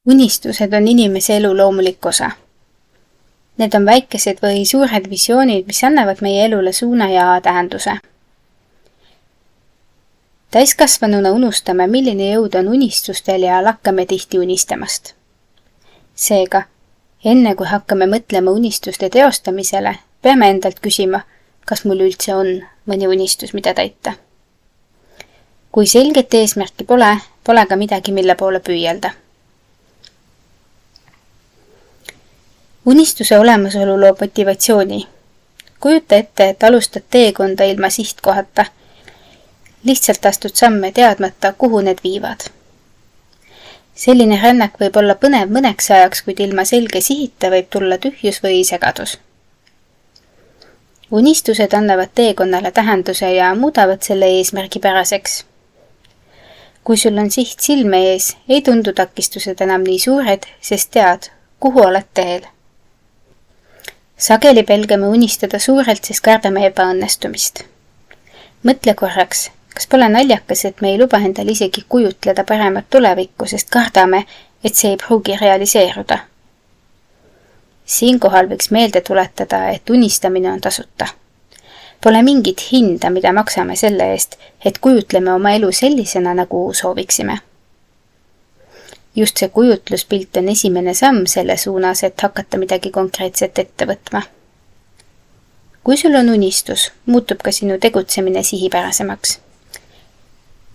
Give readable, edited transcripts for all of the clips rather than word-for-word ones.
Unistused on inimese elu loomulik osa. Need on väikesed või suured visioonid, mis annavad meie elule suuna ja tähenduse. Täiskasvanuna unustame, milline jõud on unistustel ja lakkame tihti unistamast. Seega, enne kui hakkame mõtlema unistuste teostamisele, peame endalt küsima, kas mul üldse on mõni unistus, mida täita. Kui selget eesmärki pole ka midagi, mille poole püüelda. Unistuse olemasolu loob motivatsiooni. Kujuta ette, et alustad teekonda ilma sihtkohata. Lihtsalt astud samme teadmata, kuhu need viivad. Selline rännak võib olla põnev mõneks ajaks, kuid ilma selge sihita võib tulla tühjus või segadus. Unistused annavad teekonnale tähenduse ja muudavad selle eesmärgipäraseks. Kui sul on siht silme ees, ei tundu takistused enam nii suured, sest tead, kuhu oled teel. Sageli pelgame unistada suurelt, sest kardame ebaõnnestumist. Mõtle korraks, kas pole naljakas, et me ei luba endal isegi kujutleda paremat tulevikku, sest kardame, et see ei pruugi realiseeruda. Siinkohal võiks meelde tuletada, et unistamine on tasuta. Pole mingit hinda, mida maksame selle eest, et kujutleme oma elu sellisena, nagu sooviksime. Just see kujutluspilt on esimene samm selle suunas, et hakata midagi konkreetset ette võtma. Kui sul on unistus, muutub ka sinu tegutsemine sihipärasemaks.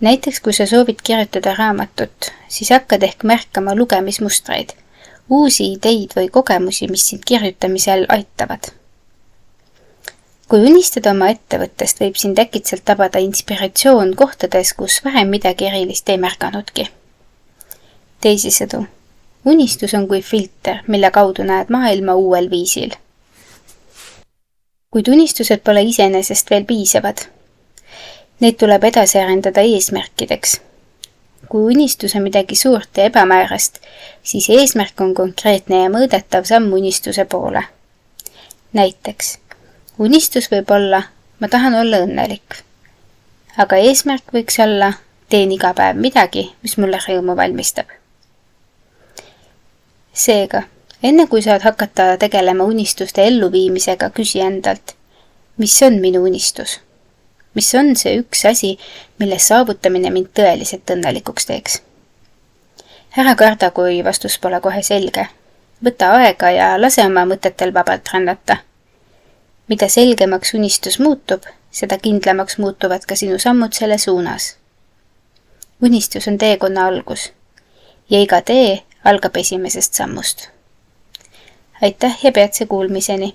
Näiteks, kui sa soovid kirjutada raamatut, siis hakkad ehk märkama lugemismustreid, uusi ideid või kogemusi, mis sind kirjutamisel aitavad. Kui unistada oma ettevõttest, võib sind äkitselt tabada inspiratsioon kohtades, kus vähem midagi erilist ei märganudki. Teisisõdu, unistus on kui filter, mille kaudu näed maailma uuel viisil. Kuid unistused pole iseenesest veel piisavad. Neid tuleb edasi arendada eesmärkideks. Kui unistus on midagi suurt ja ebamäärast, siis eesmärk on konkreetne ja mõõdetav samm unistuse poole. Näiteks, unistus võib olla, ma tahan olla õnnelik. Aga eesmärk võiks olla, teen iga päev midagi, mis mulle rõõmu valmistab. Seega, enne kui saad hakata tegelema unistuste elluviimisega, küsi endalt, mis on minu unistus? Mis on see üks asi, milles saavutamine mind tõeliselt õnnelikuks teeks? Ära karda, kui vastus pole kohe selge. Võta aega ja lase oma mõtetel vabalt rännata. Mida selgemaks unistus muutub, seda kindlamaks muutuvad ka sinu sammud selle suunas. Unistus on teekonna algus ja iga tee algab esimesest sammust. Aitäh ja peatse kuulmiseni!